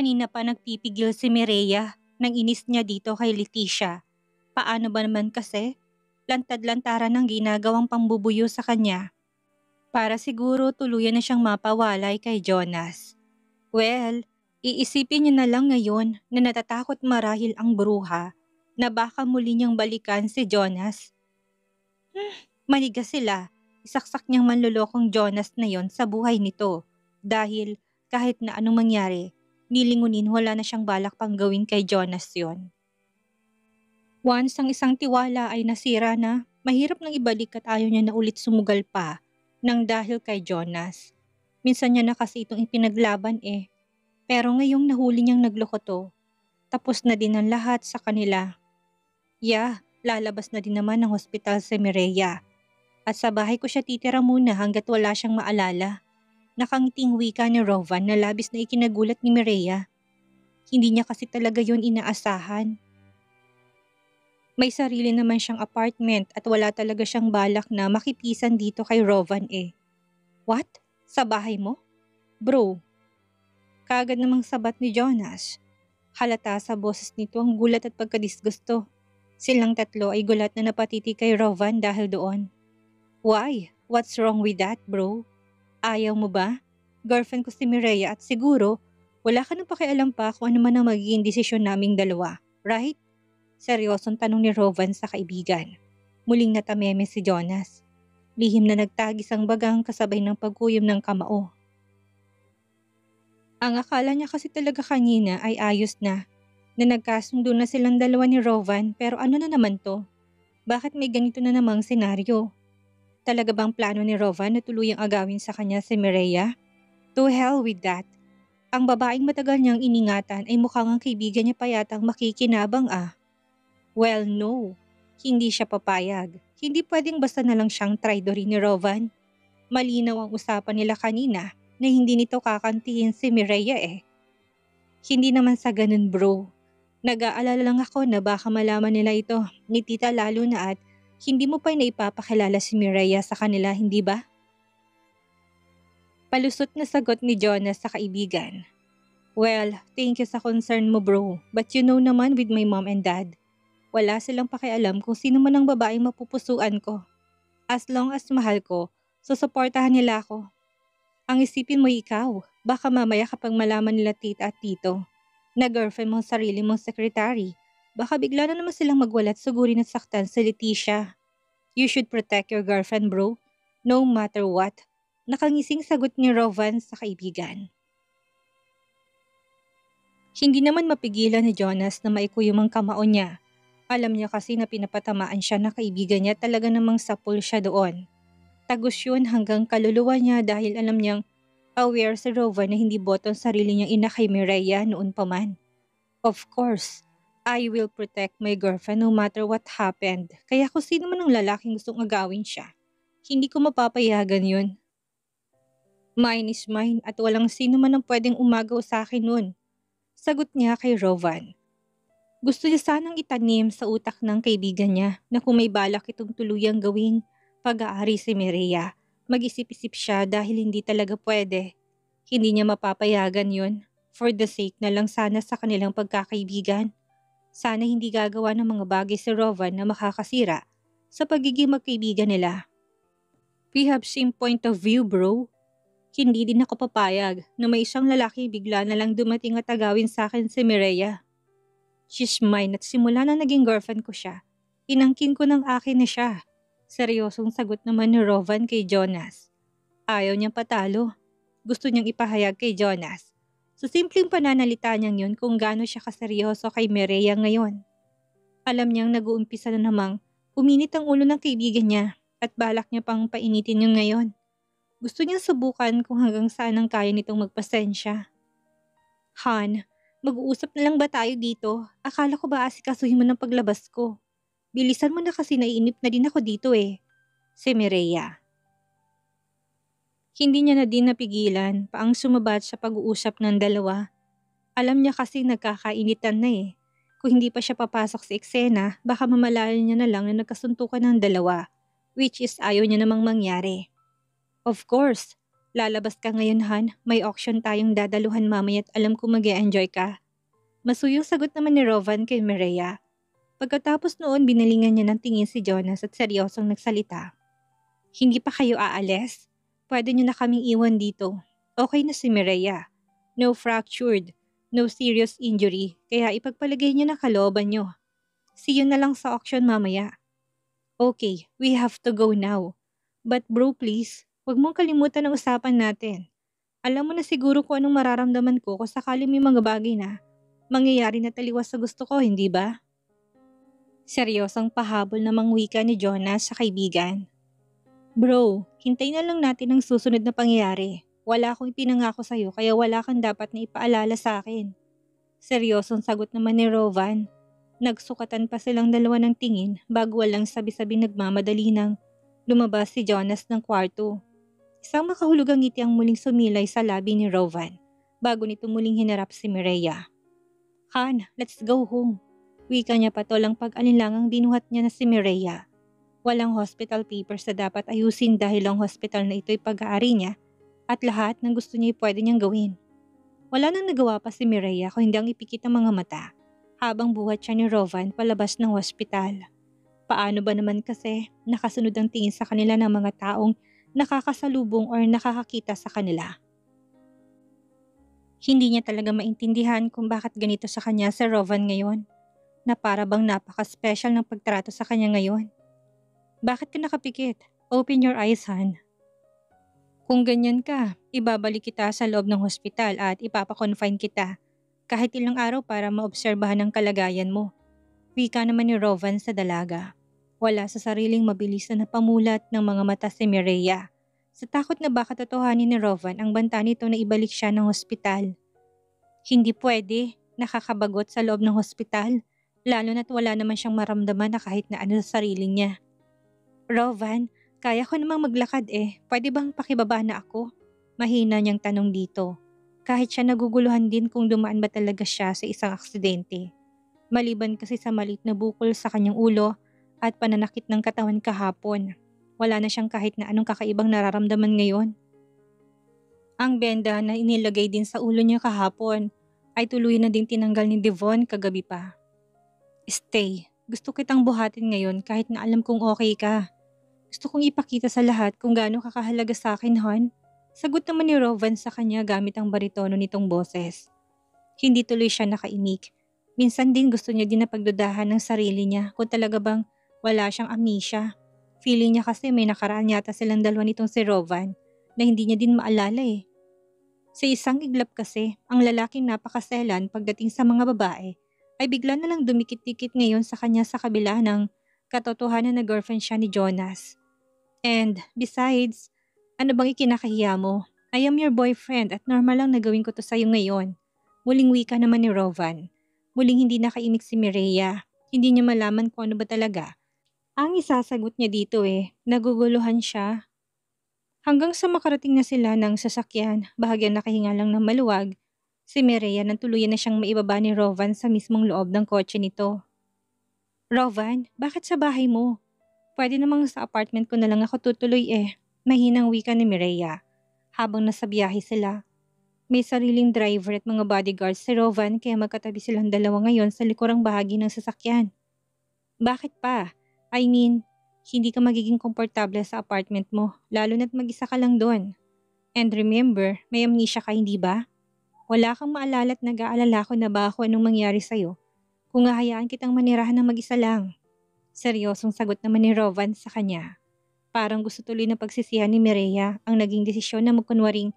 Kanina pa nagpipigil si Mireya nang inis niya dito kay Leticia. Paano ba naman kasi? Lantad-lantaran ang ginagawang pambubuyo sa kanya. Para siguro tuluyan na siyang mapawalay kay Jonas. Well, iisipin niya na lang ngayon na natatakot marahil ang bruha na baka muli niyang balikan si Jonas. Manigas sila. Isaksak niyang manlolokong Jonas na yon sa buhay nito. Dahil kahit na anong mangyari, nilingunin wala na siyang balak pang gawin kay Jonas yon. Once ang isang tiwala ay nasira na, mahirap nang ibalik at ayaw niya na ulit sumugal pa nang dahil kay Jonas. Minsan niya na kasi itong ipinaglaban eh. Pero ngayong nahuli niyang nagloko to, tapos na din ang lahat sa kanila. Lalabas na din naman ng hospital si Mireya. At sa bahay ko siya titira muna hanggat wala siyang maalala. Nakangiting wika ni Rovan na labis na ikinagulat ni Mireya. Hindi niya kasi talaga yon inaasahan. May sarili naman siyang apartment at wala talaga siyang balak na makipisan dito kay Rovan eh. What? Sa bahay mo? Bro. Kaagad namang sabat ni Jonas. Halata sa boses nito ang gulat at pagkadisgusto. Silang tatlo ay gulat na napatiti kay Rovan dahil doon. Why? What's wrong with that, bro? Ayaw mo ba? Girlfriend ko si Mireya at siguro wala ka nang pakialam pa kung ano man ang magiging desisyon naming dalawa, right? Seryosong tanong ni Rovan sa kaibigan. Muling natameme si Jonas. Lihim na nagtagis ang bagang kasabay ng pagkuyom ng kamao. Ang akala niya kasi talaga kanina ay ayos na nagkasundo na silang dalawa ni Rovan pero ano na naman to? Bakit may ganito na namang senaryo? Talaga bang plano ni Rovan na tuluyang agawin sa kanya si Mireya? To hell with that. Ang babaeng matagal niyang iningatan ay mukhang ang kaibigan niya pa yatang makikinabang ah. Well, no. Hindi siya papayag. Hindi pwedeng basta na lang siyang traidorin ni Rovan. Malinaw ang usapan nila kanina na hindi nito kakantihin si Mireya eh. Hindi naman sa ganun bro. Nag-aalala lang ako na baka malaman nila ito ni tita lalo na at hindi mo pa naipapakilala si Mireya sa kanila, hindi ba? Palusot na sagot ni Jonas sa kaibigan. Well, thank you sa concern mo bro, but you know naman with my mom and dad. Wala silang pakialam kung sino man ang babaeng mapupusuan ko. As long as mahal ko, susuportahan nila ako. Ang isipin mo ikaw, baka mamaya kapag malaman nila tita at tito, na girlfriend mo sarili mong secretary, baka bigla na naman silang magwalat sugurin at saktan si Leticia. You should protect your girlfriend bro, no matter what. Nakangising sagot ni Rovan sa kaibigan. Hindi naman mapigilan ni Jonas na maikuyom ang kamao niya. Alam niya kasi na pinapatamaan siya na kaibigan niya talaga namang sapul siya doon. Tagos yun hanggang kaluluwa niya dahil alam niyang aware si Rovan na hindi boto ang sarili niyang ina kay Mireya noon pa man. Of course, I will protect my girlfriend no matter what happened. Kaya kung sino man ang lalaking gustong agawin siya, hindi ko mapapayagan yun. Mine is mine at walang sino man ang pwedeng umagaw sa akin nun. Sagot niya kay Rovan. Gusto niya sanang itanim sa utak ng kaibigan niya na kung may balak itong tuluyang gawing pag-aari si Mireya, mag-isip-isip siya dahil hindi talaga pwede. Hindi niya mapapayagan yun. For the sake na lang sana sa kanilang pagkakaibigan. Sana hindi gagawa ng mga bagay si Rovan na makakasira sa pagiging magkaibigan nila. We have same point of view bro. Hindi din ako papayag na may isang lalaki bigla na lang dumating at agawin sa akin si Mireya. She's mine at simula na naging girlfriend ko siya. Inangkin ko ng akin na siya. Seryosong sagot naman ni Rovan kay Jonas. Ayaw niyang patalo. Gusto niyang ipahayag kay Jonas. So simpleng pananalita niyang yun kung gaano siya kaseryoso kay Mireya ngayon. Alam niyang nag-uumpisa na namang uminit ang ulo ng kaibigan niya at balak niya pang painitin yung ngayon. Gusto niyang subukan kung hanggang saan ang kaya nitong magpasensya. Han, mag-uusap na lang ba tayo dito? Akala ko ba asikasuhin mo ng paglabas ko? Bilisan mo na kasi naiinip na din ako dito eh. Si Mireya. Hindi niya na din napigilan pa ang sumabat sa pag-uusap ng dalawa. Alam niya kasi nagkakainitan na eh. Kung hindi pa siya papasok sa eksena, baka mamalayan niya na lang na nagkasuntukan ng dalawa, which is ayaw niya namang mangyari. Of course, Lalabas ka ngayon, Han. May auction tayong dadaluhan mamaya at alam ko mag-e-enjoy ka. Masuyong sagot naman ni Rovan kay Mireya. Pagkatapos noon, binalingan niya ng tingin si Jonas at seryosong nagsalita. Hindi pa kayo aalis? Pwede niyo na kaming iwan dito. Okay na si Mireya. No fractured, no serious injury, kaya ipagpalagay niyo na kalooban niyo. See you na lang sa auction mamaya. Okay, we have to go now. But bro please, huwag mong kalimutan ang usapan natin. Alam mo na siguro kung anong mararamdaman ko kung sakali may mga bagay na mangyayari na taliwas sa gusto ko, hindi ba? Seryosong pahabol namang wika ni Jonas sa kaibigan. Bro, hintay na lang natin ang susunod na pangyayari. Wala akong ipinangako sa'yo kaya wala kang dapat na ipaalala sa akin. Seryosong sagot naman ni Rovan. Nagsukatan pa silang dalawa ng tingin bago walang sabi-sabing nagmamadali nang lumabas si Jonas ng kwarto. Isang makahulugang ngiti ang muling sumilay sa labi ni Rovan bago nito muling hinarap si Mireya. Han, let's go home. Wika niya patulang pag-alinlangang dinuhat niya na si Mireya. Walang hospital papers na dapat ayusin dahil ang hospital na ito'y pag-aari niya at lahat ng gusto niya pwede niyang gawin. Wala nang nagawa pa si Mireya kung hindi ang ipikit ang mga mata habang buhat siya ni Rovan palabas ng hospital. Paano ba naman kasi nakasunod ang tingin sa kanila ng mga taong nakakasalubong or nakakakita sa kanila? Hindi niya talaga maintindihan kung bakit ganito sa kanya si Rovan ngayon, na para bang napaka-special ng pagtrato sa kanya ngayon. Bakit ka nakapikit? Open your eyes, Han. Kung ganyan ka, ibabalik kita sa loob ng hospital at ipapakonfine kita kahit ilang araw para maobserbahan ang kalagayan mo. Wika naman ni Rovan sa dalaga. Wala sa sariling mabilis na napamulat ng mga mata si Mireya. Sa takot na baka totohanin ni Rovan ang banta nito na ibalik siya ng hospital. Hindi pwede, nakakabagot sa loob ng hospital. Lalo na't wala naman siyang maramdaman na kahit na ano sa sarili niya. Rovan, kaya ko namang maglakad Pwede bang pakibaba na ako? Mahina niyang tanong dito. Kahit siya naguguluhan din kung dumaan ba talaga siya sa isang aksidente. Maliban kasi sa maliit na bukol sa kanyang ulo at pananakit ng katawan kahapon. Wala na siyang kahit na anong kakaibang nararamdaman ngayon. Ang benda na inilagay din sa ulo niya kahapon ay tuluyan na ding tinanggal ni Devon kagabi pa. Stay. Gusto kitang buhatin ngayon kahit na alam kong okay ka. Gusto kong ipakita sa lahat kung gaano kakahalaga sa akin, Han. Sagot naman ni Rovan sa kanya gamit ang baritono nitong boses. Hindi tuloy siya nakaimik. Minsan din gusto niya din na pagdudahan ng sarili niya kung talaga bang wala siyang amnesia. Feeling niya kasi may nakaraan yata silang dalawa nitong si Rovan na hindi niya din maalala Sa isang iglap kasi, ang lalaking napakaselan pagdating sa mga babae ay bigla na lang dumikit-dikit ngayon sa kanya sa kabila ng katotohanan na girlfriend siya ni Jonas. And besides, ano bang ikinakahiya mo? I am your boyfriend at normal lang na gawin ko to sa'yo ngayon. Muling wika naman ni Rovan. Muling hindi nakaimik si Mireya. Hindi niya malaman kung ano ba talaga ang isasagot niya dito Naguguluhan siya. Hanggang sa makarating na sila ng sasakyan, bahagyang nakahinga lang ng maluwag, si Mireya nang tuluyan na siyang maibaba ni Rovan sa mismong loob ng kotse nito. Rovan, bakit sa bahay mo? Pwede namang sa apartment ko na lang ako tutuloy Mahinang wika ni Mireya. Habang nasa biyahe sila, may sariling driver at mga bodyguards si Rovan kaya magkatabi silang dalawa ngayon sa likurang bahagi ng sasakyan. Bakit pa? I mean, hindi ka magiging komportable sa apartment mo, lalo na't mag-isa ka lang doon. And remember, may amnesia ka, hindi ba? Wala kang maalala at nag-aalala ko na ba ako anong mangyari sa'yo kung hahayaan kitang manirahan ng mag-isa lang. Seryosong sagot naman ni Rovan sa kanya. Parang gusto tuloy na pagsisihan ni Mireya ang naging desisyon na magkunwaring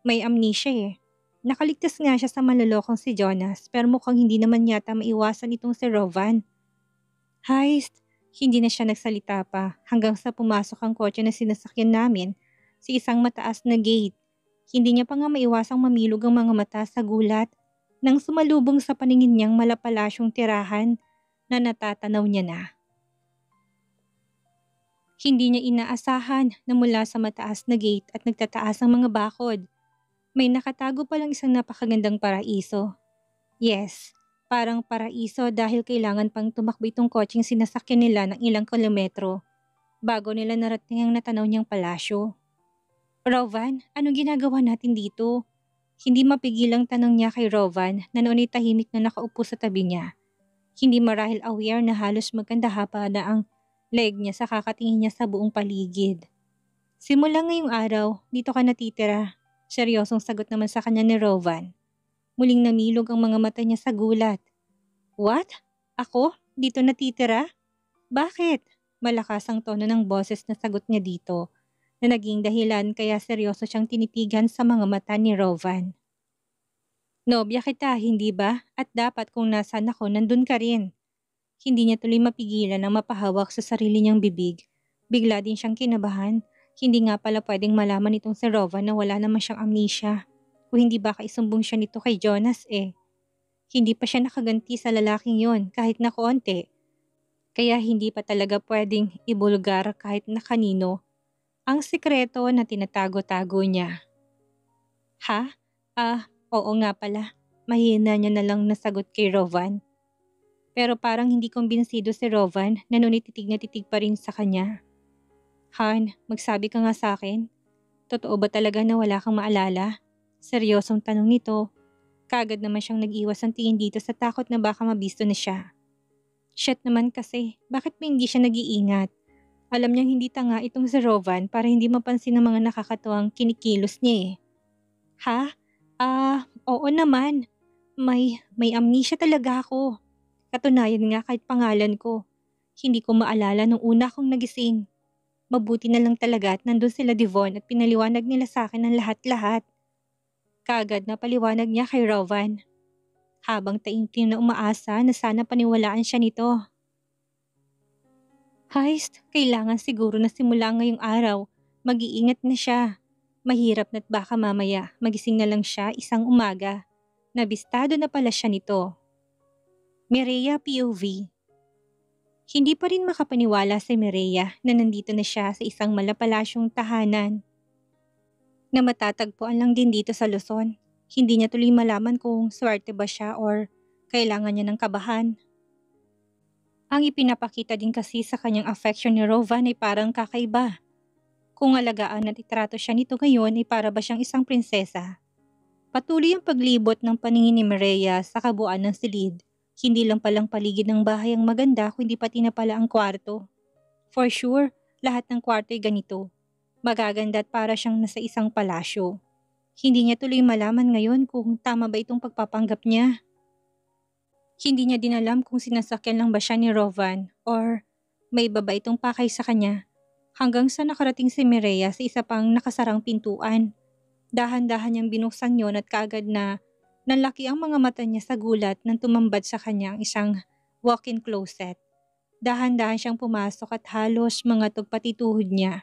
may amnesia Nakaligtas nga siya sa malolokong si Jonas pero mukhang hindi naman yata maiwasan itong si Rovan. Heist, hindi na siya nagsalita pa hanggang sa pumasok ang kotse na sinasakyan namin sa isang mataas na gate. Hindi niya pa nga maiwasang mamilog ang mga mata sa gulat nang sumalubong sa paningin niyang malapalasyong tirahan na natatanaw niya na. Hindi niya inaasahan na mula sa mataas na gate at nagtataas ang mga bakod. May nakatago palang isang napakagandang paraiso. Yes, parang paraiso dahil kailangan pang tumakbo itong kotseng sinasakyan nila ng ilang kilometro bago nila narating ang natanaw niyang palasyo. Rovan, anong ginagawa natin dito? Hindi mapigilang tanong niya kay Rovan na noon ay tahimik na nakaupo sa tabi niya. Hindi marahil aware na halos magkanda pa na ang leg niya sa kakatingin niya sa buong paligid. Simula ngayong araw, dito ka natitira. Seryosong sagot naman sa kanya ni Rovan. Muling namilog ang mga mata niya sa gulat. What? Ako? Dito natitira? Bakit? Malakas ang tono ng boses na sagot niya dito na naging dahilan kaya seryoso siyang tinitigan sa mga mata ni Rovan. Nobya kita, hindi ba? At dapat kung nasaan ako, nandun ka rin. Hindi niya tuloy mapigilan ang mapahawak sa sarili niyang bibig. Bigla din siyang kinabahan. Hindi nga pala pwedeng malaman itong si Rovan na wala naman siyang amnesia. Kung hindi baka isumbong siya nito kay Jonas eh. Hindi pa siya nakaganti sa lalaking yon kahit na konti. Kaya hindi pa talaga pwedeng ibulgar kahit na kanino ang sikreto na tinatago-tago niya. Ha? Oo nga pala. Mahina niya na lang nasagot kay Rovan. Pero parang hindi kumbinsido si Rovan na titig na titig pa rin sa kanya. Han, magsabi ka nga sa akin. Totoo ba talaga na wala kang maalala? Seryosong tanong nito. Kagad naman siyang nag-iwas ang tingin dito sa takot na baka mabisto na siya. Shit naman kasi, bakit ba hindi siya nag-iingat? Alam niyang hindi tanga itong si Rovan para hindi mapansin ng mga nakakatuwang kinikilos niya eh. Ha? Oo naman. May amnesia talaga ako. Katunayan nga kahit pangalan ko. Hindi ko maalala nung una akong nagising. Mabuti na lang talaga at nandun sila Devon at pinaliwanag nila sa akin ang lahat-lahat. Kaagad na paliwanag niya kay Rovan. Habang taimtim na umaasa na sana paniwalaan siya nito. Heist, kailangan siguro na simula ngayong araw. Mag-iingat na siya. Mahirap na't baka mamaya magising na lang siya isang umaga. Nabistado na pala siya nito. Mireya POV. Hindi pa rin makapaniwala si Mireya na nandito na siya sa isang malapalasyong tahanan. Na matatagpuan lang din dito sa Luzon. Hindi niya tuloy malaman kung swerte ba siya or kailangan niya ng kabahan. Ang ipinapakita din kasi sa kanyang affection ni Rovan ay parang kakaiba. Kung alagaan at itrato siya nito ngayon ay para ba siyang isang prinsesa. Patuloy ang paglibot ng paningin ni Mireya sa kabuuan ng silid. Hindi lang palang paligid ng bahay ang maganda kundi pati na pala ang kwarto. For sure, lahat ng kwarto ay ganito. Magaganda at para siyang nasa isang palasyo. Hindi niya tuloy malaman ngayon kung tama ba itong pagpapanggap niya. Hindi niya din alam kung sinasakyan lang ba siya ni Rovan or may iba ba itong pakay sa kanya. Hanggang sa nakarating si Mireya sa isa pang nakasarang pintuan. Dahan-dahan niyang binuksan yon at kaagad na nanlaki ang mga mata niya sa gulat nang tumambad sa kanya ang isang walk-in closet. Dahan-dahan siyang pumasok at halos mga tugpatituhod niya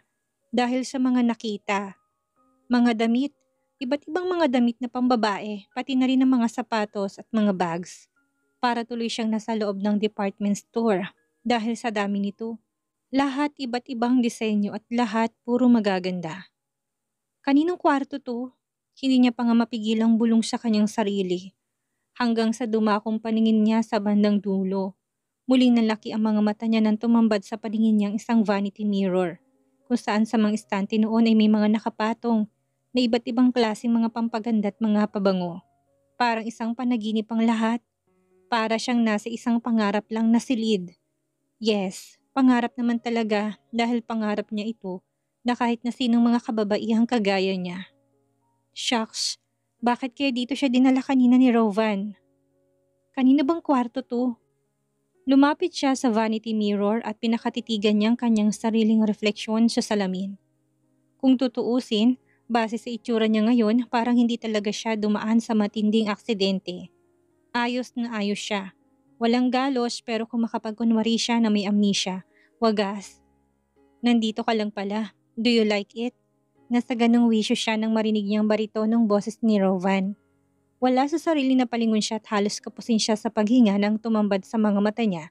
dahil sa mga nakita. Mga damit, iba't ibang mga damit na pambabae, pati na rin ang mga sapatos at mga bags. Para tuloy siyang nasa loob ng department store dahil sa dami nito. Lahat iba't ibang disenyo at lahat puro magaganda. Kaninong kwarto to? Hindi niya pa nga mapigilang bulong sa kanyang sarili. Hanggang sa dumakong paningin niya sa bandang dulo. Muling nalaki ang mga mata niya nang tumambad sa paningin niyang isang vanity mirror. Kung saan sa mga estante noon ay may mga nakapatong na iba't ibang klaseng mga pampaganda at mga pabango. Parang isang panaginip ang lahat. Para siyang nasa isang pangarap lang na silid. Yes, pangarap naman talaga dahil pangarap niya ito na kahit na sinong mga kababaihang kagaya niya. Shucks, bakit kaya dito siya dinala kanina ni Rovan? Kanina bang kwarto to? Lumapit siya sa vanity mirror at pinakatitigan niyang kanyang sariling refleksyon sa salamin. Kung tutuusin, base sa itsura niya ngayon parang hindi talaga siya dumaan sa matinding aksidente. Ayos na ayos siya. Walang galos pero kung makapagkunwari siya na may amnesia, wagas. Nandito ka lang pala. Do you like it? Nasa ganong wisyo siya nang marinig niyang baritonong boses ni Rovan. Wala sa sarili na palingon siya at halos kapusin siya sa paghinga nang tumambad sa mga mata niya.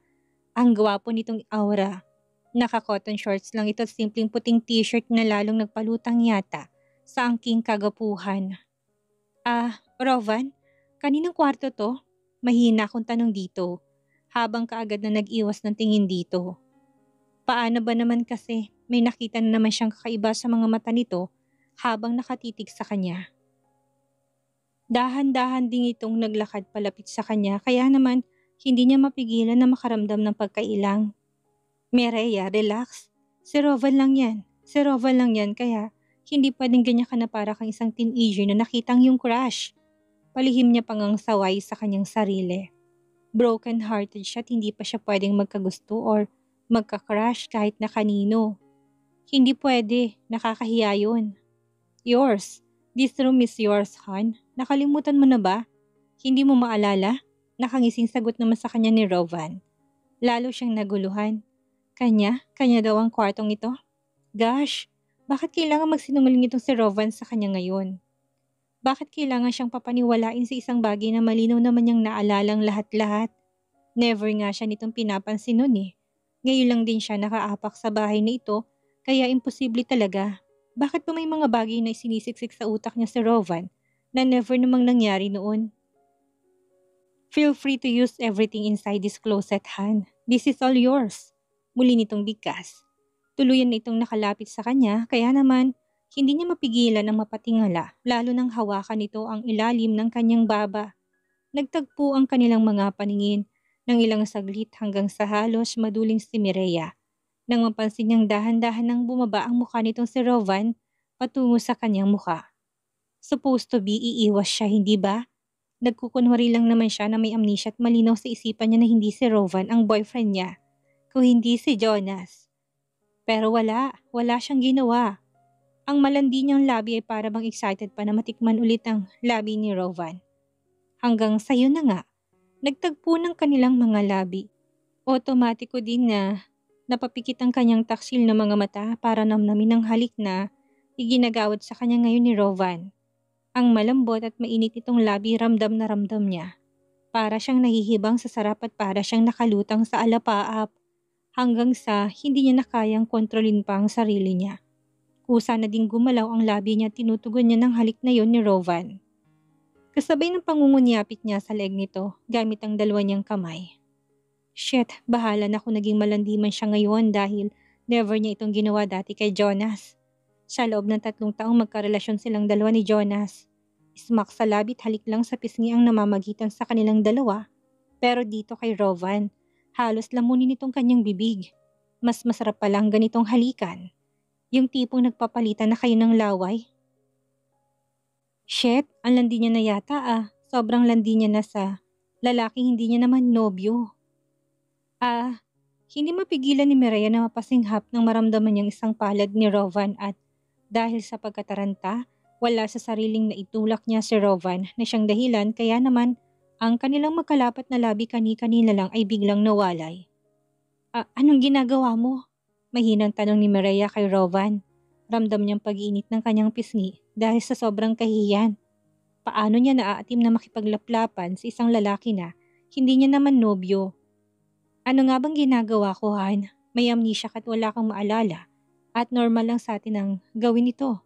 Ang gwapo nitong aura. Naka-cotton shorts lang ito at simpleng puting t-shirt na lalong nagpalutang yata sa angking kagapuhan. Rovan, kaninong kwarto to? Mahina akong tanong dito, habang kaagad na nag-iwas ng tingin dito. Paano ba naman kasi may nakita na naman siyang kakaiba sa mga mata nito habang nakatitig sa kanya. Dahan-dahan din itong naglakad palapit sa kanya kaya naman hindi niya mapigilan na makaramdam ng pagkailang. Mireya, relax. Si Rovan lang yan. Si Rovan lang yan kaya hindi pwedeng ganyan ka na para kang isang teenager na nakitang yung crush. Palihim niya pang ang saway sa kanyang sarili. Broken-hearted siya at hindi pa siya pwedeng magkagusto or magka-crush kahit na kanino. Hindi pwede, nakakahiya yun. Yours. This room is yours, Han. Nakalimutan mo na ba? Hindi mo maalala? Nakangising sagot naman sa kanya ni Rovan. Lalo siyang naguluhan. Kanya? Kanya daw ang kwartong ito? Gosh, bakit kailangan magsinungaling itong si Rovan sa kanya ngayon? Bakit kailangan siyang papaniwalain sa isang bagay na malinaw naman niyang naalalang lahat-lahat? Never nga siya nitong pinapansin nun eh. Ngayon lang din siya nakaapak sa bahay na ito, kaya imposible talaga. Bakit pa may mga bagay na sinisiksik sa utak niya si Rovan na never namang nangyari noon? Feel free to use everything inside this closet, Han. This is all yours. Muli nitong bigkas. Tuluyan na itong nakalapit sa kanya, kaya naman hindi niya mapigilan ang mapatingala, lalo nang hawakan nito ang ilalim ng kanyang baba. Nagtagpo ang kanilang mga paningin ng ilang saglit hanggang sa halos maduling si Mireya. Nang mapansin niyang dahan-dahan nang bumaba ang mukha nitong si Rovan patungo sa kanyang mukha. Supposed to be iiwas siya, hindi ba? Nagkukunwari lang naman siya na may amnesia at malinaw sa isipan niya na hindi si Rovan ang boyfriend niya, kung hindi si Jonas. Pero wala siyang ginawa. Ang malandi niyang labi ay para bang excited pa na matikman ulit ang labi ni Rovan. Hanggang sayo na nga, nagtagpo ng kanilang mga labi. Otomatiko din na napapikit ang kanyang taksil na mga mata para namnamin ang halik na iginagawad sa kanya ngayon ni Rovan. Ang malambot at mainit itong labi ramdam na ramdam niya. Para siyang nahihibang sa sarap at para siyang nakalutang sa alapaap. Hanggang sa hindi niya na kayang kontrolin pa ang sarili niya. Kusa na ding gumalaw ang labi niya at tinutugon niya ng halik na yon ni Rovan. Kasabay ng pangungunyapit niya sa leeg nito gamit ang dalawa niyang kamay. Shit, bahala na kung naging malandi man siya ngayon dahil never niya itong ginawa dati kay Jonas. Sa loob ng 3 taong magkarelasyon silang dalawa ni Jonas. Smack sa labi at halik lang sa pisngi ang namamagitan sa kanilang dalawa. Pero dito kay Rovan, halos lamunin itong kanyang bibig. Mas masarap palang ganitong halikan. Yung tipong nagpapalitan na kayo ng laway. Shit, ang landi niya na yata ah. Sobrang landi niya na sa lalaking hindi niya naman nobyo. Hindi mapigilan ni Mireya na mapasinghap nang maramdaman niyang isang palad ni Rovan at dahil sa pagkataranta, wala sa sariling naitulak niya si Rovan na siyang dahilan kaya naman ang kanilang magkalapat na labi kani-kanina lang ay biglang nawalay. Anong ginagawa mo? Mahinang tanong ni Mireya kay Rovan. Ramdam niyang pag-iinit ng kanyang pisngi dahil sa sobrang kahihiyan. Paano niya naaatim na makipaglaplapan sa isang lalaki na hindi niya naman nobyo? Ano nga bang ginagawa ko, Han? May amnesia ka't wala kang maalala at normal lang sa atin ang gawin ito.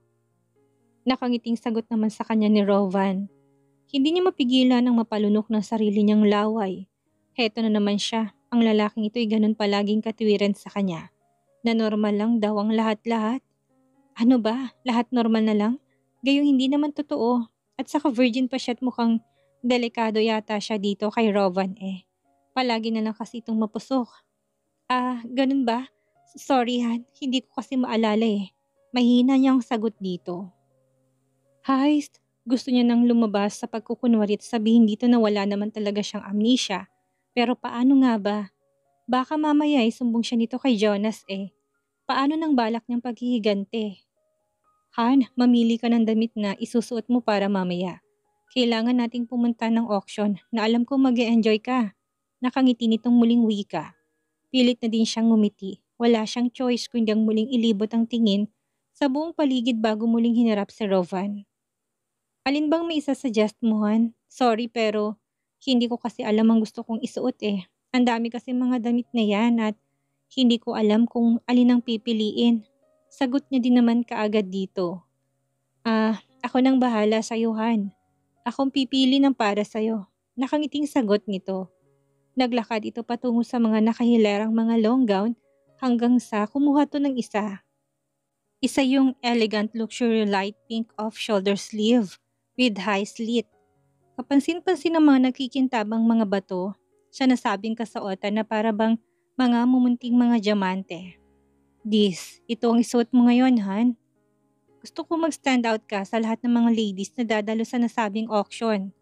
Nakangiting sagot naman sa kanya ni Rovan. Hindi niya mapigilan ang mapalunok ng sarili niyang laway. Heto na naman siya, ang lalaking ito'y ganun palaging katiwiran sa kanya. Na normal lang daw ang lahat-lahat. Ano ba? Lahat normal na lang? Gayong hindi naman totoo. At saka virgin pa siya at mukhang delikado yata siya dito kay Rovan eh. Palagi na lang kasi itong mapusok. Ganun ba? Sorry Han, hindi ko kasi maalala eh. Mahina niya ang sagot dito. Heist, gusto niya nang lumabas sa pagkukunwari at sabihin dito na wala naman talaga siyang amnesia. Pero paano nga ba? Baka mamaya ay sumbong siya nito kay Jonas eh. Paano nang balak niyang paghihigante? Han, mamili ka ng damit na isusuot mo para mamaya. Kailangan nating pumunta ng auction na alam ko mag-e-enjoy ka. Nakangiti nitong muling wika. Pilit na din siyang ngumiti. Wala siyang choice kundi ang muling ilibot ang tingin sa buong paligid bago muling hinarap si Rovan. Alin bang may isa-suggest mo, Han? Sorry pero hindi ko kasi alam ang gusto kong isuot eh. Ang dami kasi mga damit na yan at hindi ko alam kung alin ang pipiliin. Sagot niya din naman kaagad dito. Ako nang bahala sa'yo, Han. Akong pipili ng para sa'yo. Nakangiting sagot nito. Naglakad ito patungo sa mga nakahilerang mga long gown hanggang sa kumuha to ng isa. Isa yung elegant luxury light pink off-shoulder sleeve with high slit. Kapansin-pansin ng mga nagkikintabang mga bato, siya nasabing kasuotan na para bang mga mumunting mga diamante. Ito ang isuot mo ngayon, Han. Gusto ko mag-stand out ka sa lahat ng mga ladies na dadalo sa nasabing auction.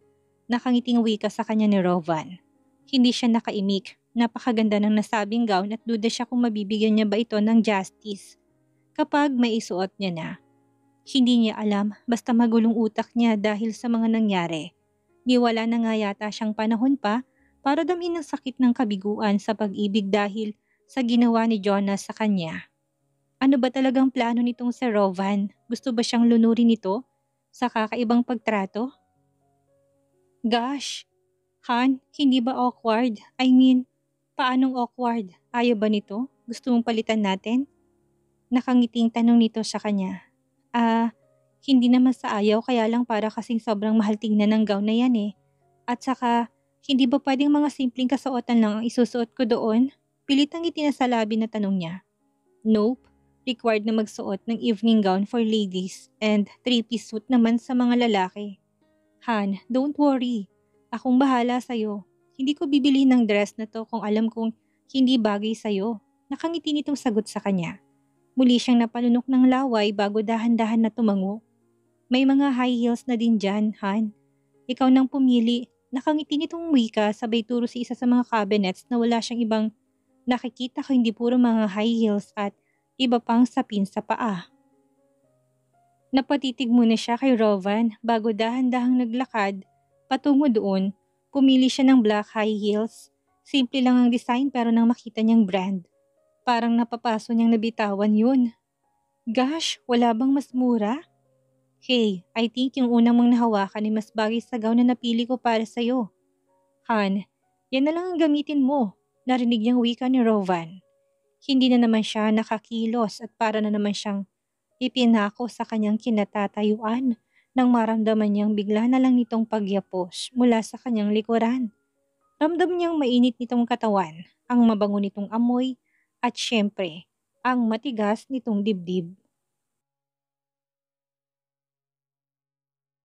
Nakangiting wika sa kanya ni Rovan. Hindi siya nakaimik. Napakaganda ng nasabing gown at duda siya kung mabibigyan niya ba ito ng justice kapag may isuot niya na. Hindi niya alam basta magulong utak niya dahil sa mga nangyari. Wala na nga yata siyang panahon pa para damhin ang sakit ng kabiguan sa pag-ibig dahil sa ginawa ni Jonas sa kanya. Ano ba talagang plano nitong si Rovan? Gusto ba siyang lunurin nito sa kakaibang pagtrato? Gosh, Han, hindi ba awkward? I mean, paanong awkward? Ayaw ba nito? Gusto mong palitan natin? Nakangiting tanong nito sa kanya. Hindi naman sa ayaw kaya lang para kasing sobrang mahal tingnan ng gown na yan eh. At saka, hindi ba pwedeng mga simpleng kasuotan lang ang isusuot ko doon? Pilitang itinasalabi na tanong niya. Nope, required na magsuot ng evening gown for ladies and three-piece suit naman sa mga lalaki. Han, don't worry. Akong bahala sa'yo. Hindi ko bibili ng dress na to kung alam kong hindi bagay sa'yo. Nakangiti nitong sagot sa kanya. Muli siyang napalunok ng laway bago dahan-dahan na tumango. May mga high heels na din dyan, Han. Ikaw nang pumili. Nakangiti nitong wika sabay turo sa isa sa mga cabinets na wala siyang ibang nakikita kundi puro mga high heels at iba pang sapin sa paa. Napatitig muna siya kay Rovan bago dahan-dahang naglakad patungo doon. Pumili siya ng black high heels. Simple lang ang design pero nang makita niyang brand, parang napapaso niyang nabitawan yun. Gosh, wala bang mas mura? Hey, I think yung unang mong nahawakan ay mas bagay sa gown na napili ko para sa'yo. Han, yan na lang ang gamitin mo. Narinig niyang wika ni Rovan. Hindi na naman siya nakakilos at para na naman siyang ipinako sa kanyang kinatatayuan nang maramdaman niyang bigla na lang nitong pagyapos mula sa kanyang likuran. Ramdam niyang mainit nitong katawan, ang mabango nitong amoy, at syempre, ang matigas nitong dibdib.